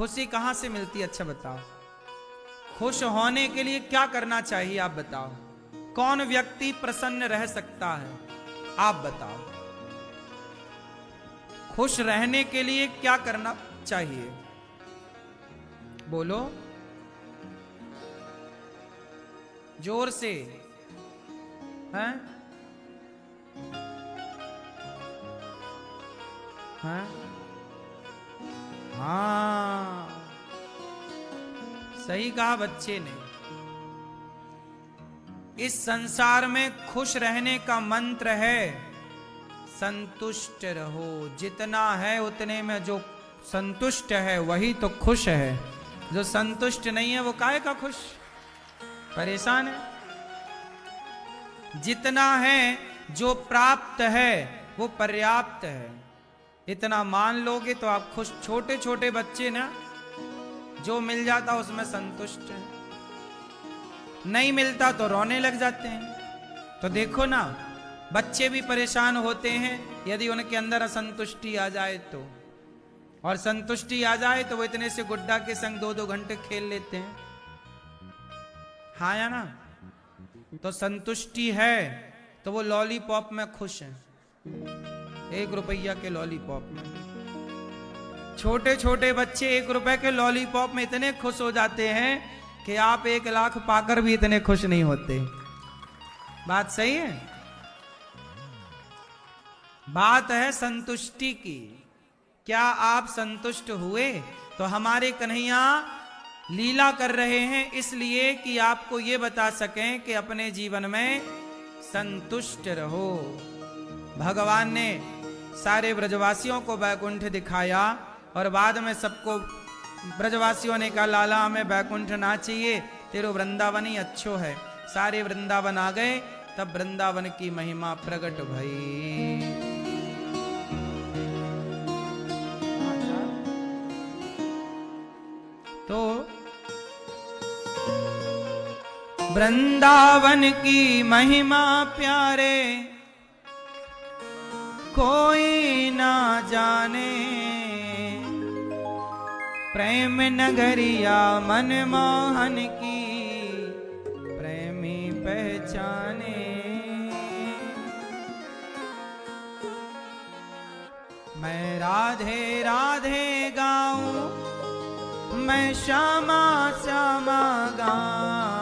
खुशी कहां से मिलती है? अच्छा बताओ। खुश होने के लिए क्या करना चाहिए आप बताओ? कौन व्यक्ति प्रसन्न रह सकता है? आप बताओ। खुश रहने के लिए क्या करना चाहिए? बोलो जोर से। हैं? हैं? हाँ, सही कहा बच्चे ने। इस संसार में खुश रहने का मंत्र है संतुष्ट रहो। जितना है उतने में जो संतुष्ट है वही तो खुश है। जो संतुष्ट नहीं है वो काहे का खुश? परेशान है। जितना है जो प्राप्त है वो पर्याप्त है, इतना मान लोगे तो आप खुश। छोटे छोटे बच्चे ना, जो मिल जाता उसमें संतुष्ट है, नहीं मिलता तो रोने लग जाते हैं। तो देखो ना, बच्चे भी परेशान होते हैं यदि उनके अंदर असंतुष्टि आ जाए तो। और संतुष्टि आ जाए तो वो इतने से गुड्डा के संग 2-2 घंटे खेल लेते हैं। हाँ या ना? तो संतुष्टि है तो वो लॉलीपॉप में खुश है, 1 रुपया के लॉलीपॉप में। छोटे छोटे बच्चे 1 रुपए के लॉलीपॉप में इतने खुश हो जाते हैं कि आप 1 लाख पाकर भी इतने खुश नहीं होते। बात सही है? बात है संतुष्टि की। क्या आप संतुष्ट हुए? तो हमारे कन्हैया लीला कर रहे हैं इसलिए कि आपको ये बता सकें कि अपने जीवन में संतुष्ट रहो। भगवान ने सारे ब्रजवासियों को बैकुंठ दिखाया और बाद में सबको ब्रजवासियों ने कहा लाला हमें बैकुंठ ना चाहिए, तेरो वृंदावन ही अच्छो है। सारे वृंदावन आ गए, तब वृंदावन की महिमा प्रकट भई। तो वृंदावन की महिमा प्यारे कोई ना जाने, प्रेम नगरिया मनमोहन की प्रेमी पहचाने। मैं राधे राधे गाऊं, मैं श्यामा श्यामा गाऊं।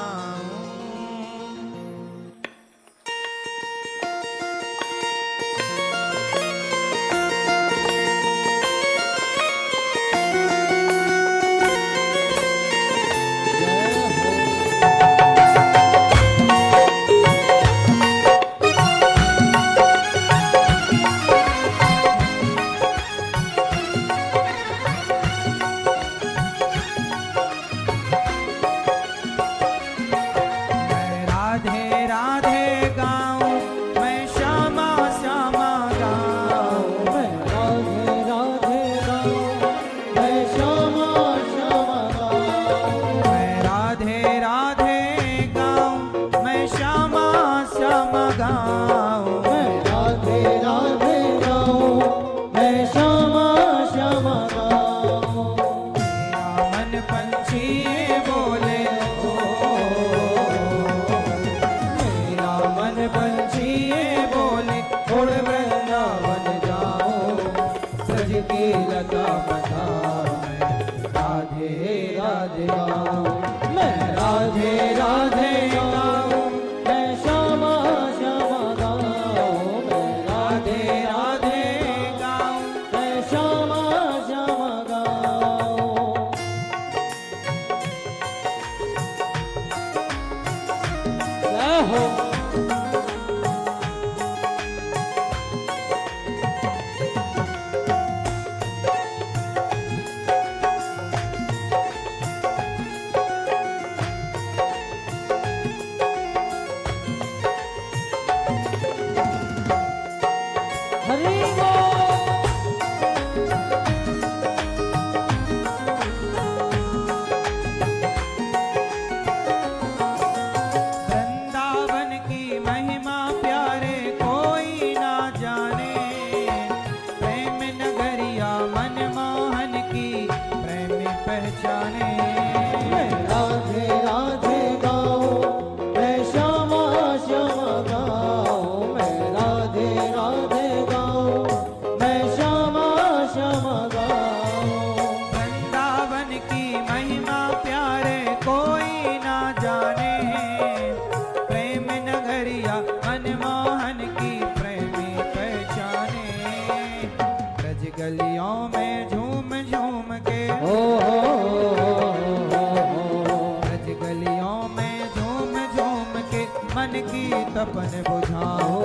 पहचाने। मैं राधे राधे गाऊं, मैं श्यामा श्यामा गाऊं, मैं राधे राधे गाऊं, मैं श्यामा श्यामा गाऊं। वृंदावन की महिमा प्यारे कोई ना जाने, प्रेम नगरिया मनमोहन की प्रेमी पहचाने। ब्रज गलियों में झूम झूम के, ब्रज गलियों में झूम झूम के मन की तपन बुझाओ।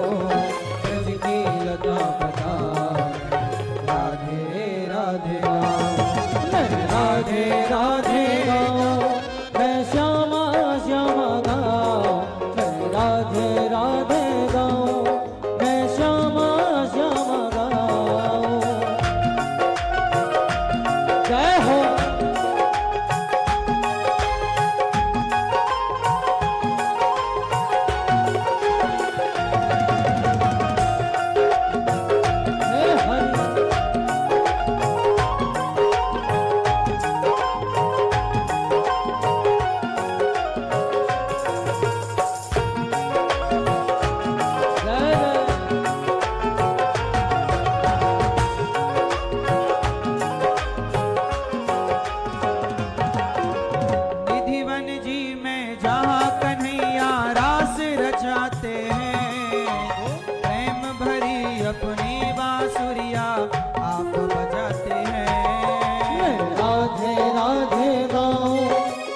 ब्रज की लता पता राधे राधे गाऊं, मैं राधे राधे गाऊं, मैं श्यामा श्यामा गाऊं, मैं राधे राधे गाऊं, मैं श्यामा श्यामा गाऊं। जय हो। हे हरि। जय जय। निधिवन जी में जहाँ कन्हैया रास रचाते हैं, प्रेम भरी अपनी बांसुरिया आप बजाते हैं। मैं राधे राधे गाऊं,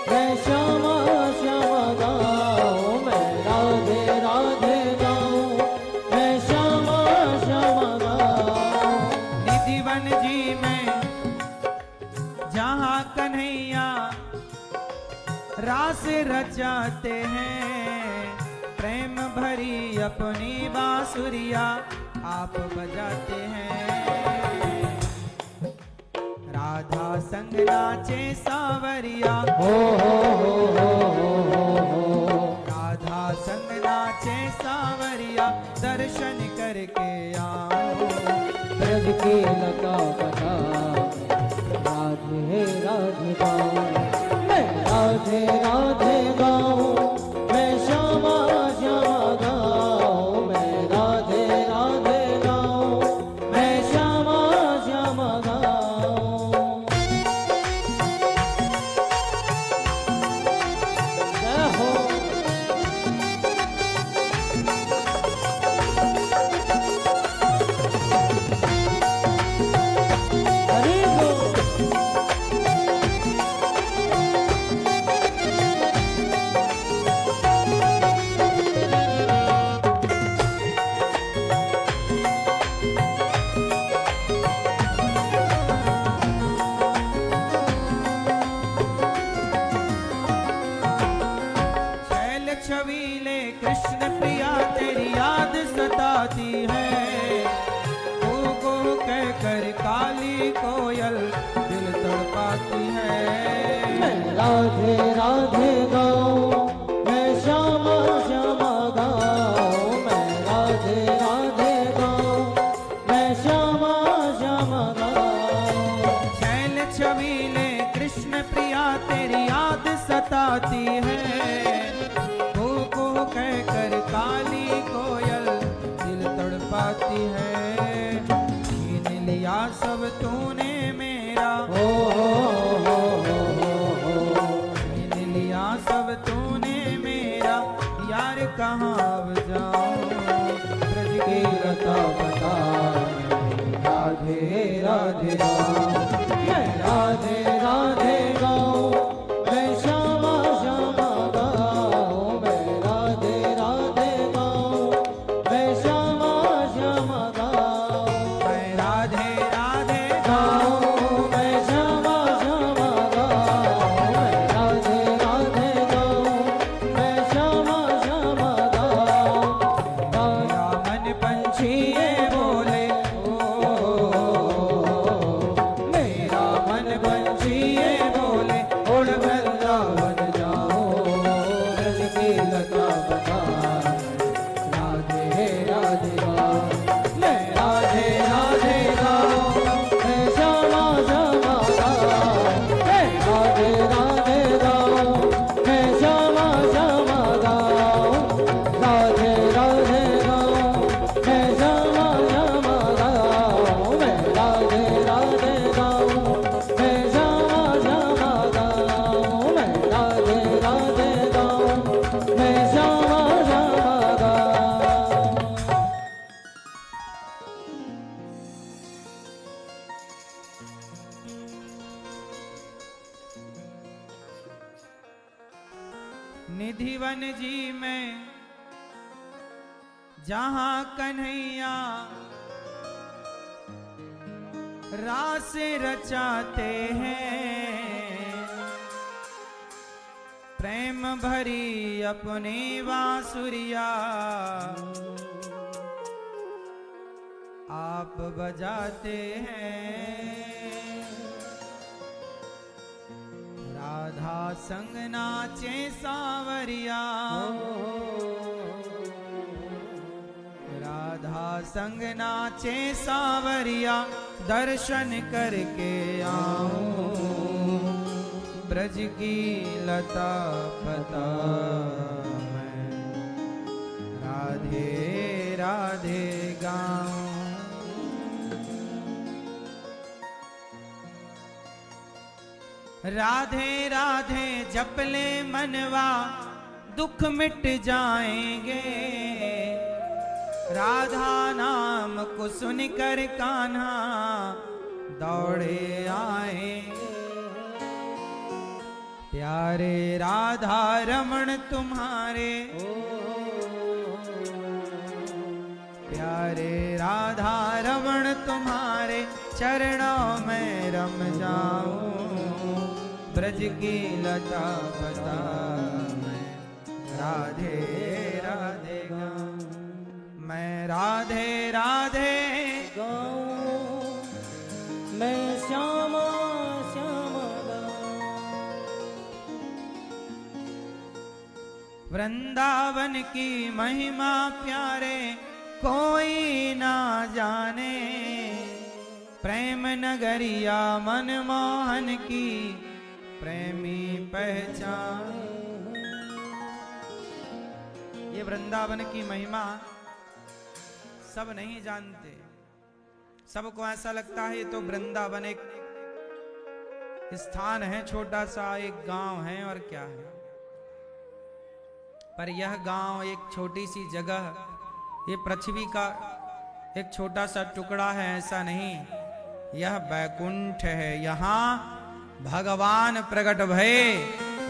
मैं श्यामा श्यामा गाऊं, मैं राधे राधे गाऊं, मैं श्यामा श्यामा गाऊं। निधिवन जी में जहाँ कन्हैया रास रचाते हैं, प्रेम भरी अपनी बांसुरिया आप बजाते हैं। राधा संग नाचे सावरिया, राधा संग नाचे सावरिया, दर्शन करके आओ। ब्रज की लता पता राधे राधे गाऊं, मैं राधे राधे गाऊं, मैं श्यामा श्यामा गाऊं, मैं राधे राधे गाऊं, मैं श्यामा श्यामा गाऊं। जय हो। हरि बोल। छैल छबीले कृष्ण प्रिया तेरी याद सताती है, गो गो कह कर काली कोयल दिल तड़पाती है। मैं राधे राधे गाऊं, मैं श्यामा श्यामा गाऊं, मैं राधे राधे गाऊं, मैं श्यामा श्यामा गाऊं। छैल छबीले कृष्ण प्रिया तेरी याद सताती है, गो गो कह कर काली कोयल दिल तड़पाती है। छीन लिया सब तूने मेरा, छीन लिया सब तूने मेरा, यार कहाँ अब जाऊं। ब्रज की लता पता राधे राधे गाऊं, मैं राधे राधे गाऊं, मैं श्यामा श्यामा निधिवन जी में जहां कन्हैया रास रचाते हैं, प्रेम भरी अपनी बांसुरिया आप बजाते हैं। राधा संग नाचे सांवरिया, राधा संग नाचे सांवरिया, दर्शन करके आऊं ब्रज की लता पता मैं राधे राधे गाऊं। राधे राधे जपले मनवा दुख मिट जाएंगे, राधा नाम को सुनकर कान्हा दौड़े आएंगे। प्यारे राधा रमण तुम्हारे, प्यारे राधा रमण तुम्हारे चरणों में रम जाऊं ब्रज की लता पता मैं राधे राधे गाऊं। मैं राधे राधे गाऊं, मैं श्यामा श्यामा गाऊं। वृंदावन की महिमा प्यारे कोई ना जाने, प्रेम नगरिया मनमोहन की प्रेमी पहचान। ये वृंदावन की महिमा सब नहीं जानते। सबको ऐसा लगता है ये तो वृंदावन एक स्थान है, छोटा सा एक गांव है और क्या है। पर यह गांव एक छोटी सी जगह, ये पृथ्वी का एक छोटा सा टुकड़ा है ऐसा नहीं, यह बैकुंठ है। यहाँ भगवान प्रकट भये,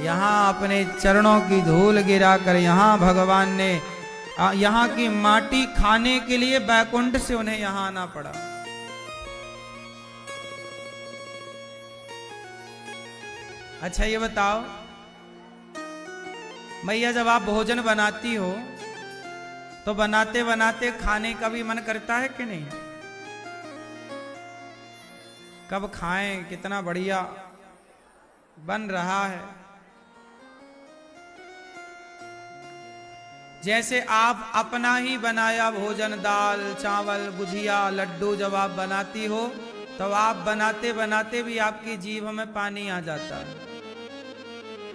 यहाँ अपने चरणों की धूल गिराकर यहाँ भगवान ने यहाँ की माटी खाने के लिए बैकुंठ से उन्हें यहाँ आना पड़ा। अच्छा ये बताओ मैया, जब आप भोजन बनाती हो तो बनाते बनाते खाने का भी मन करता है कि नहीं? कब खाएं, कितना बढ़िया बन रहा है। जैसे आप अपना ही बनाया भोजन, दाल चावल गुजिया लड्डू जब आप बनाती हो तो आप बनाते बनाते भी आपकी जीभ में पानी आ जाता है,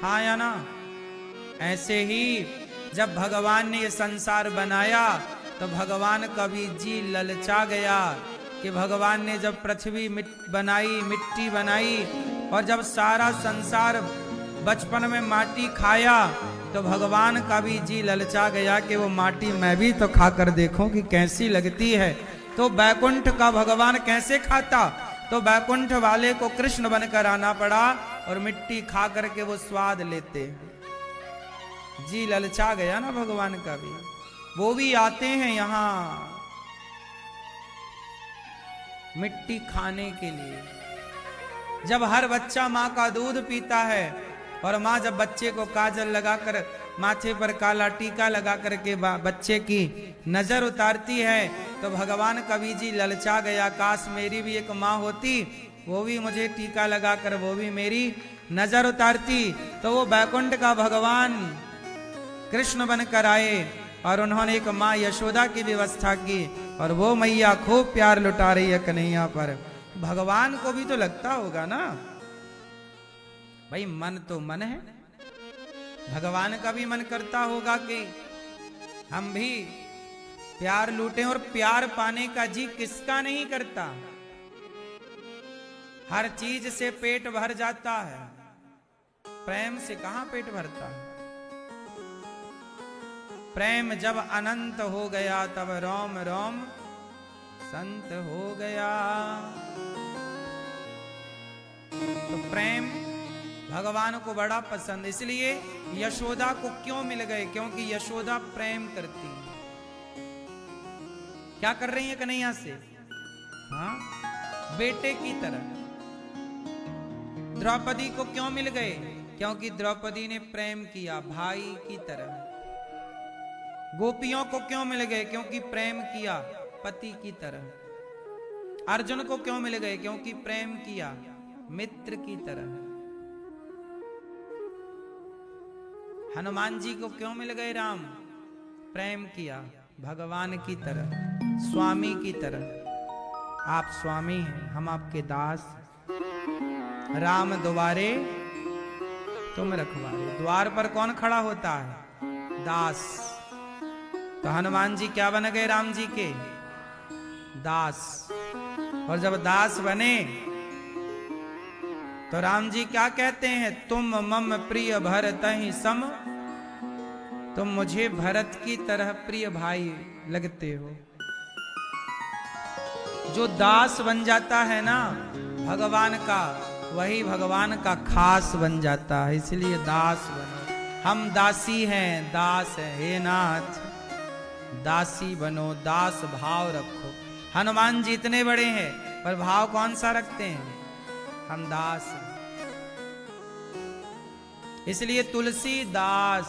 हाँ या ना? ऐसे ही जब भगवान ने ये संसार बनाया तो भगवान का भी जी ललचा गया कि भगवान ने जब पृथ्वी बनाई, मिट्टी बनाई और जब सारा संसार बचपन में माटी खाया तो भगवान का भी जी ललचा गया कि वो माटी मैं भी तो खाकर देखूं कि कैसी लगती है। तो बैकुंठ का भगवान कैसे खाता? तो बैकुंठ वाले को कृष्ण बनकर आना पड़ा और मिट्टी खा करके वो स्वाद लेते। जी ललचा गया ना भगवान का भी, वो भी आते हैं यहाँ मिट्टी खाने के लिए। जब हर बच्चा माँ का दूध पीता है और माँ जब बच्चे को काजल लगाकर माथे पर काला टीका लगा करके बच्चे की नजर उतारती है तो भगवान कवि जी ललचा गया, काश मेरी भी एक माँ होती, वो भी मुझे टीका लगाकर वो भी मेरी नजर उतारती। तो वो बैकुंठ का भगवान कृष्ण बनकर आए और उन्होंने एक माँ यशोदा की व्यवस्था की और वो मैया खूब प्यार लुटा रही है कन्हैया पर। भगवान को भी तो लगता होगा ना भाई, मन तो मन है, भगवान का भी मन करता होगा कि हम भी प्यार लूटें। और प्यार पाने का जी किसका नहीं करता? हर चीज से पेट भर जाता है, प्रेम से कहां पेट भरता है? प्रेम जब अनंत हो गया तब रोम रोम संत हो गया। तो प्रेम भगवान को बड़ा पसंद, इसलिए यशोदा को क्यों मिल गए? क्योंकि यशोदा प्रेम करती है। क्या कर रही है कन्हैया से? हाँ, बेटे की तरह। द्रौपदी को क्यों मिल गए? क्योंकि द्रौपदी ने प्रेम किया भाई की तरह। गोपियों को क्यों मिल गए? क्योंकि प्रेम किया पति की तरह। अर्जुन को क्यों मिल गए? क्योंकि प्रेम किया मित्र की तरह। हनुमान जी को क्यों मिल गए राम? प्रेम किया भगवान की तरह, स्वामी की तरह। आप स्वामी हैं, हम आपके दास। राम द्वारे तुम रखवारे। द्वार पर कौन खड़ा होता है? दास। तो हनुमान जी क्या बन गए राम जी के? दास। और जब दास बने तो राम जी क्या कहते हैं? तुम मम प्रिय भरतहि सम। तुम मुझे भरत की तरह प्रिय भाई लगते हो। जो दास बन जाता है ना भगवान का, वही भगवान का खास बन जाता है। इसलिए दास बनो। हम दासी हैं, दास है। हे नाथ दासी बनो, दास भाव रखो। हनुमान जी इतने बड़े हैं पर भाव कौन सा रखते हैं? हम दास हैं। इसलिए तुलसीदास,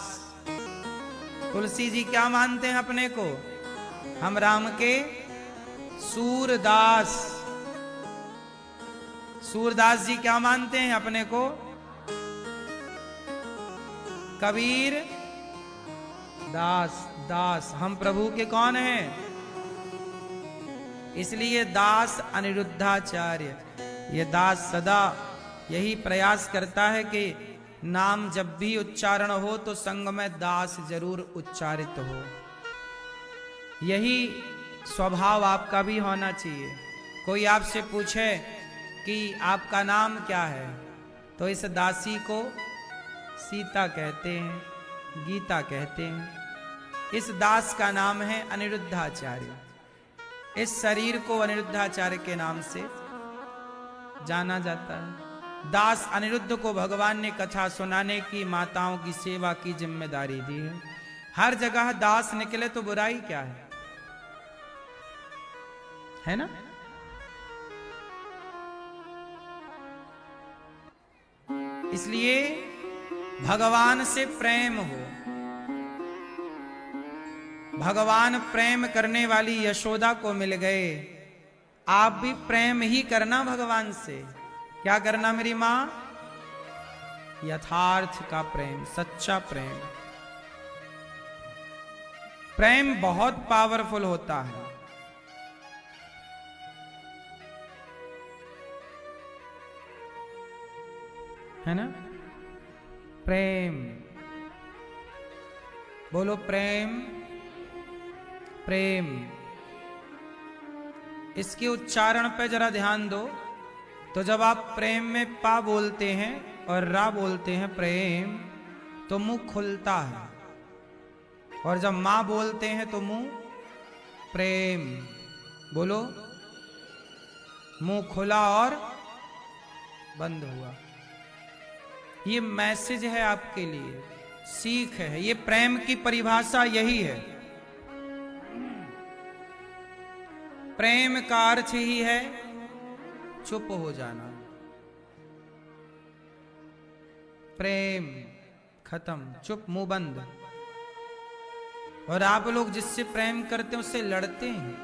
तुलसी जी क्या मानते हैं अपने को? हम राम के सूरदास। सूरदास जी क्या मानते हैं अपने को? कबीर दास। दास हम प्रभु के कौन हैं? इसलिए दास अनिरुद्धाचार्य, ये दास सदा यही प्रयास करता है कि नाम जब भी उच्चारण हो तो संग में दास जरूर उच्चारित हो। यही स्वभाव आपका भी होना चाहिए। कोई आपसे पूछे कि आपका नाम क्या है, तो इस दासी को सीता कहते हैं, गीता कहते हैं। इस दास का नाम है अनिरुद्धाचार्य। इस शरीर को अनिरुद्धाचार्य के नाम से जाना जाता है। दास अनिरुद्ध को भगवान ने कथा सुनाने की, माताओं की सेवा की जिम्मेदारी दी है। हर जगह दास निकले तो बुराई क्या है ना? इसलिए भगवान से प्रेम हो। भगवान प्रेम करने वाली यशोदा को मिल गए। आप भी प्रेम ही करना भगवान से। क्या करना मेरी मां? यथार्थ का प्रेम, सच्चा प्रेम। प्रेम बहुत पावरफुल होता है ना? प्रेम बोलो, प्रेम प्रेम। इसके उच्चारण पे जरा ध्यान दो। तो जब आप प्रेम में पा बोलते हैं और रा बोलते हैं प्रेम, तो मुंह खुलता है। और जब मां बोलते हैं तो मुंह प्रेम। बोलो, मुंह खुला और बंद हुआ। ये मैसेज है आपके लिए, सीख है। ये प्रेम की परिभाषा यही है। प्रेम का अर्थ ही है चुप हो जाना। प्रेम खत्म, चुप, मुंह बंद। और आप लोग जिससे प्रेम करते हैं उससे लड़ते हैं।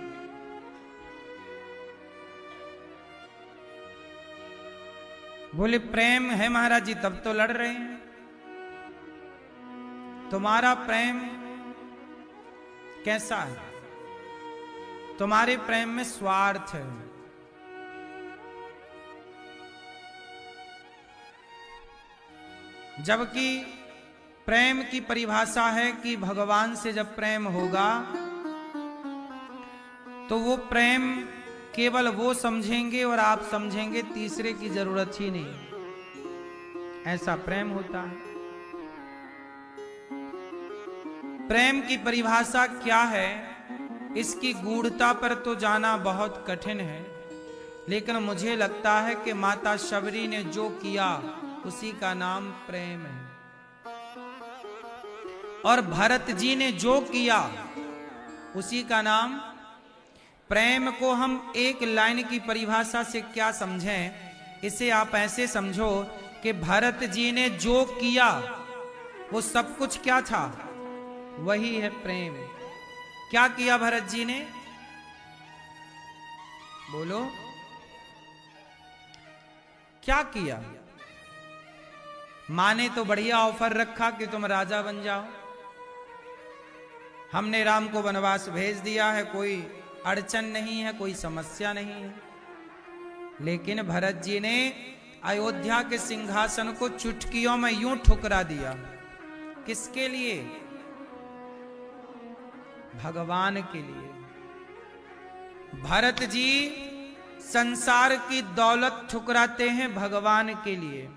बोले प्रेम है महाराज जी, तब तो लड़ रहे हैं। तुम्हारा प्रेम कैसा है? तुम्हारे प्रेम में स्वार्थ है। जबकि प्रेम की परिभाषा है कि भगवान से जब प्रेम होगा तो वो प्रेम केवल वो समझेंगे और आप समझेंगे, तीसरे की जरूरत ही नहीं। ऐसा प्रेम होता है। प्रेम की परिभाषा क्या है, इसकी गूढ़ता पर तो जाना बहुत कठिन है। लेकिन मुझे लगता है कि माता शबरी ने जो किया उसी का नाम प्रेम है। और भरत जी ने जो किया उसी का नाम प्रेम। को हम एक लाइन की परिभाषा से क्या समझें, इसे आप ऐसे समझो कि भरत जी ने जो किया वो सब कुछ क्या था, वही है प्रेम। क्या किया भरत जी ने, बोलो क्या किया? माँ ने तो बढ़िया ऑफर रखा कि तुम राजा बन जाओ, हमने राम को वनवास भेज दिया है, कोई अड़चन नहीं है, कोई समस्या नहीं है। लेकिन भरत जी ने अयोध्या के सिंहासन को चुटकियों में यूं ठुकरा दिया। किसके लिए? भगवान के लिए। भरत जी संसार की दौलत ठुकराते हैं भगवान के लिए,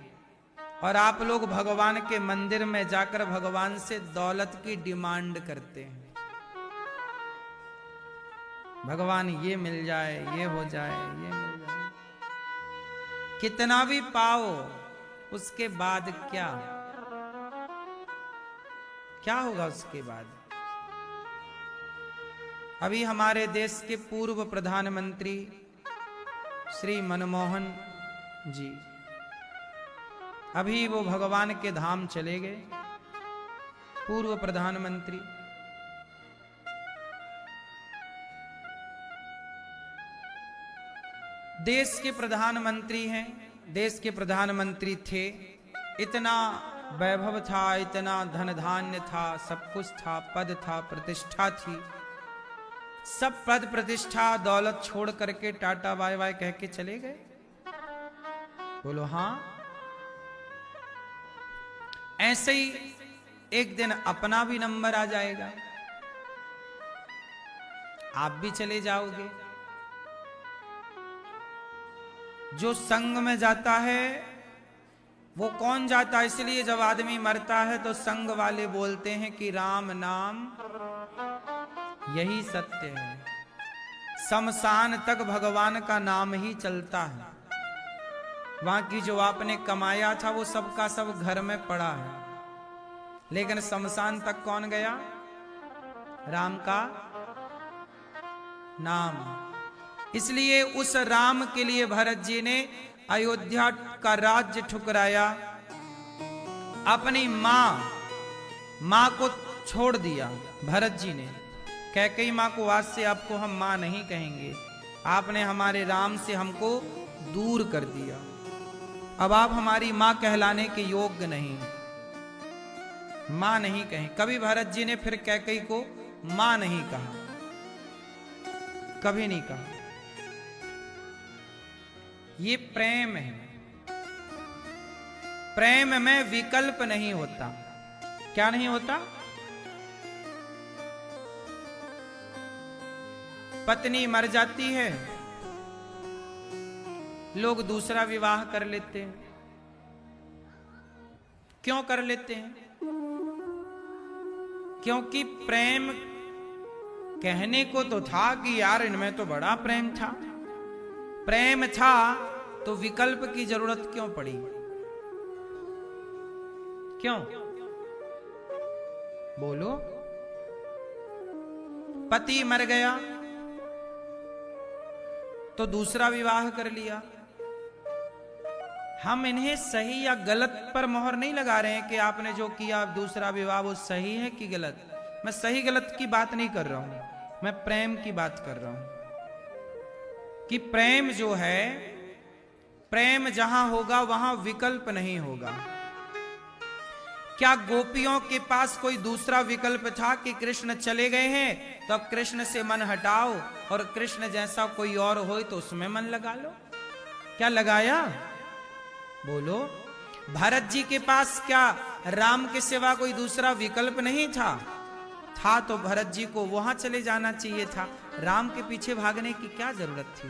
और आप लोग भगवान के मंदिर में जाकर भगवान से दौलत की डिमांड करते हैं। भगवान ये मिल जाए, ये हो जाए, ये मिल जाए। कितना भी पाओ उसके बाद क्या क्या होगा उसके बाद? अभी हमारे देश के पूर्व प्रधानमंत्री श्री मनमोहन जी, अभी वो भगवान के धाम चले गए। पूर्व प्रधानमंत्री देश के प्रधानमंत्री हैं, देश के प्रधानमंत्री थे। इतना वैभव था, इतना धन धान्य था, सब कुछ था, पद था, प्रतिष्ठा थी। सब पद प्रतिष्ठा दौलत छोड़ करके टाटा बाय बाय कह के चले गए। बोलो हाँ। ऐसे ही एक दिन अपना भी नंबर आ जाएगा, आप भी चले जाओगे। जो संग में जाता है वो कौन जाता है? इसलिए जब आदमी मरता है तो संग वाले बोलते हैं कि राम नाम यही सत्य है। शमशान तक भगवान का नाम ही चलता है। वहां की जो आपने कमाया था वो सब का सब घर में पड़ा है, लेकिन शमशान तक कौन गया? राम का नाम। इसलिए उस राम के लिए भरत जी ने अयोध्या का राज्य ठुकराया, अपनी मां को छोड़ दिया। भरत जी ने कैकेयी मां को, आज से आपको हम मां नहीं कहेंगे, आपने हमारे राम से हमको दूर कर दिया, अब आप हमारी मां कहलाने के योग्य नहीं, मां नहीं कहें। कभी भरत जी ने फिर कैकेयी को मां नहीं कहा, कभी नहीं कहा। ये प्रेम है। प्रेम में विकल्प नहीं होता। क्या नहीं होता? पत्नी मर जाती है, लोग दूसरा विवाह कर लेते हैं। क्यों कर लेते हैं? क्योंकि प्रेम कहने को तो था कि यार इनमें तो बड़ा प्रेम था, प्रेम था तो विकल्प की जरूरत क्यों पड़ी? क्यों? बोलो। पति मर गया तो दूसरा विवाह कर लिया। हम इन्हें सही या गलत पर मोहर नहीं लगा रहे हैं कि आपने जो किया दूसरा विवाह वो सही है कि गलत। मैं सही गलत की बात नहीं कर रहा हूं, मैं प्रेम की बात कर रहा हूं कि प्रेम जो है, प्रेम जहां होगा वहां विकल्प नहीं होगा। क्या गोपियों के पास कोई दूसरा विकल्प था कि कृष्ण चले गए हैं तो अब कृष्ण से मन हटाओ और कृष्ण जैसा कोई और हो तो उसमें मन लगा लो? क्या लगाया? बोलो। भरत जी के पास क्या राम के सिवा कोई दूसरा विकल्प नहीं था? था तो भरत जी को वहां चले जाना चाहिए था, राम के पीछे भागने की क्या जरूरत थी?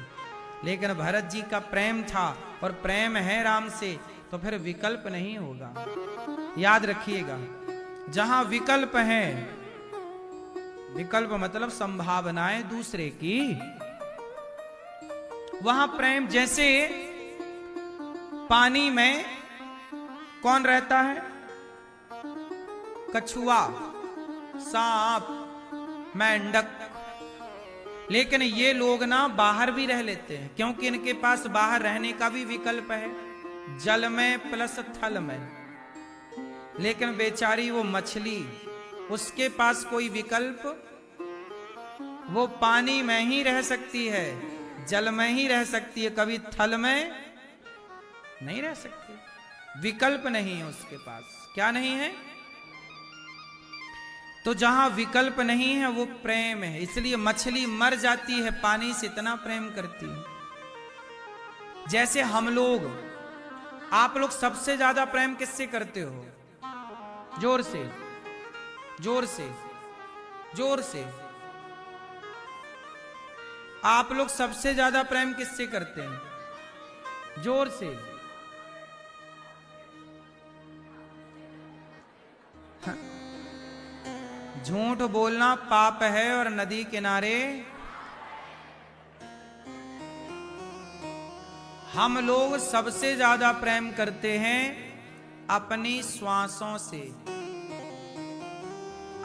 लेकिन भरत जी का प्रेम था और प्रेम है राम से, तो फिर विकल्प नहीं होगा। याद रखिएगा, जहां विकल्प है, विकल्प मतलब संभावनाएं दूसरे की, वहां प्रेम। जैसे पानी में कौन रहता है? कछुआ, सांप, मेंढक। लेकिन ये लोग ना बाहर भी रह लेते हैं, क्योंकि इनके पास बाहर रहने का भी विकल्प है, जल में प्लस थल में। लेकिन बेचारी वो मछली, उसके पास कोई विकल्प, वो पानी में ही रह सकती है, जल में ही रह सकती है, कभी थल में नहीं रह सकती। विकल्प नहीं है उसके पास। क्या नहीं है? तो जहां विकल्प नहीं है वो प्रेम है। इसलिए मछली मर जाती है, पानी से इतना प्रेम करती है। जैसे हम लोग, आप लोग सबसे ज्यादा प्रेम किससे करते हो? जोर से, जोर से, जोर से। आप लोग सबसे ज्यादा प्रेम किससे करते हैं? जोर से। झूठ बोलना पाप है और नदी किनारे हम लोग सबसे ज्यादा प्रेम करते हैं अपनी श्वासों से।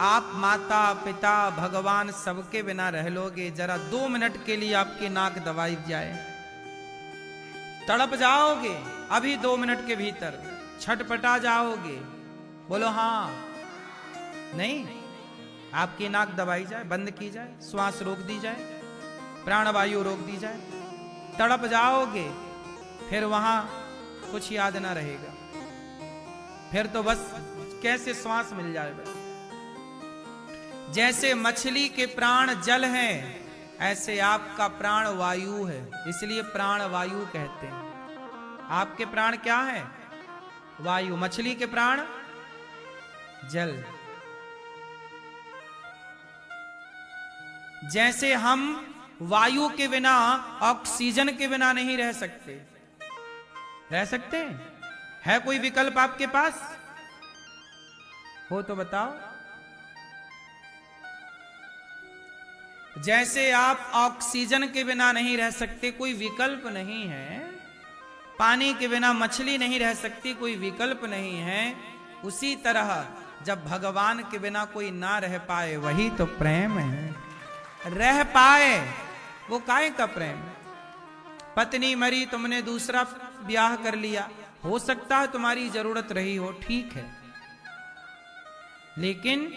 आप माता पिता भगवान सबके बिना रह लोगे, जरा 2 मिनट के लिए आपकी नाक दबाई जाए, तड़प जाओगे अभी 2 मिनट के भीतर, छटपटा जाओगे। बोलो हाँ। नहीं, आपकी नाक दबाई जाए, बंद की जाए, श्वास रोक दी जाए, प्राणवायु रोक दी जाए, तड़प जाओगे। फिर वहां कुछ याद ना रहेगा, फिर तो बस कैसे श्वास मिल जाए बस। जैसे मछली के प्राण जल हैं, ऐसे आपका प्राण वायु है, इसलिए प्राण वायु कहते हैं। आपके प्राण क्या है? वायु। मछली के प्राण जल। जैसे हम वायु के बिना, ऑक्सीजन के बिना नहीं रह सकते। रह सकते हैं? है कोई विकल्प आपके पास? हो तो बताओ। जैसे आप ऑक्सीजन के बिना नहीं रह सकते, कोई विकल्प नहीं है। पानी के बिना मछली नहीं रह सकती, कोई विकल्प नहीं है। उसी तरह जब भगवान के बिना कोई ना रह पाए, वही तो प्रेम है। रह पाए वो काहे का प्रेम? पत्नी मरी, तुमने दूसरा ब्याह कर लिया, हो सकता है तुम्हारी जरूरत रही हो, ठीक है। लेकिन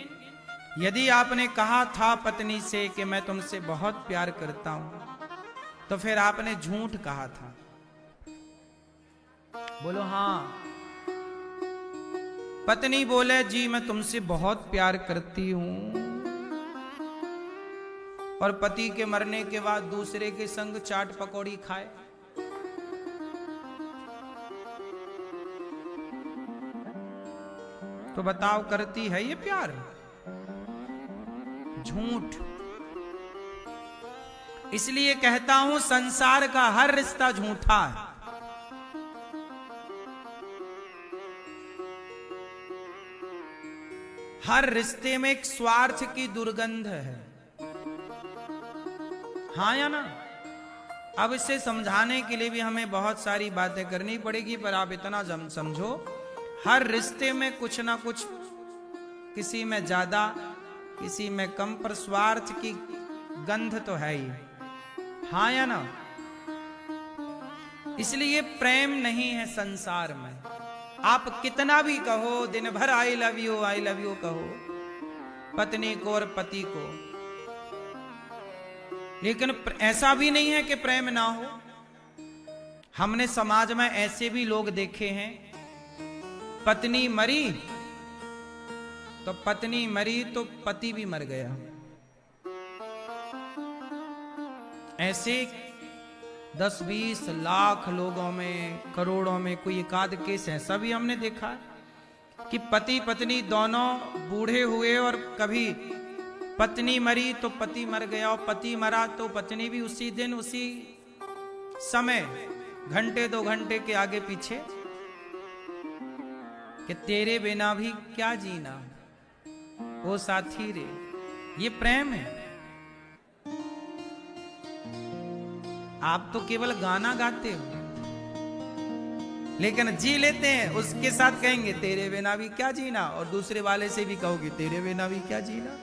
यदि आपने कहा था पत्नी से कि मैं तुमसे बहुत प्यार करता हूं, तो फिर आपने झूठ कहा था। बोलो हाँ। पत्नी बोले जी मैं तुमसे बहुत प्यार करती हूं, और पति के मरने के बाद दूसरे के संग चाट पकौड़ी खाए, तो बताओ करती है ये प्यार? झूठ। इसलिए कहता हूं संसार का हर रिश्ता झूठा है। हर रिश्ते में एक स्वार्थ की दुर्गंध है। हाँ या ना? अब इसे समझाने के लिए भी हमें बहुत सारी बातें करनी पड़ेगी, पर आप इतना समझो, हर रिश्ते में कुछ ना कुछ, किसी में ज्यादा किसी में कम, पर स्वार्थ की गंध तो है ही। हाँ या ना? इसलिए प्रेम नहीं है संसार में। आप कितना भी कहो, दिन भर आई लव यू कहो पत्नी को और पति को, लेकिन ऐसा भी नहीं है कि प्रेम ना हो। हमने समाज में ऐसे भी लोग देखे हैं, पत्नी मरी तो पति भी मर गया। ऐसे 10-20 लाख लोगों में, करोड़ों में कोई एकाध केस ऐसा भी हमने देखा कि पति पत्नी दोनों बूढ़े हुए, और कभी पत्नी मरी तो पति मर गया, और पति मरा तो पत्नी भी उसी दिन उसी समय घंटे 2 घंटे के आगे पीछे, कि तेरे बिना भी क्या जीना ओ साथी रे। ये प्रेम है। आप तो केवल गाना गाते हो, लेकिन जी लेते हैं, उसके साथ कहेंगे तेरे बिना भी क्या जीना, और दूसरे वाले से भी कहोगे तेरे बिना भी क्या जीना।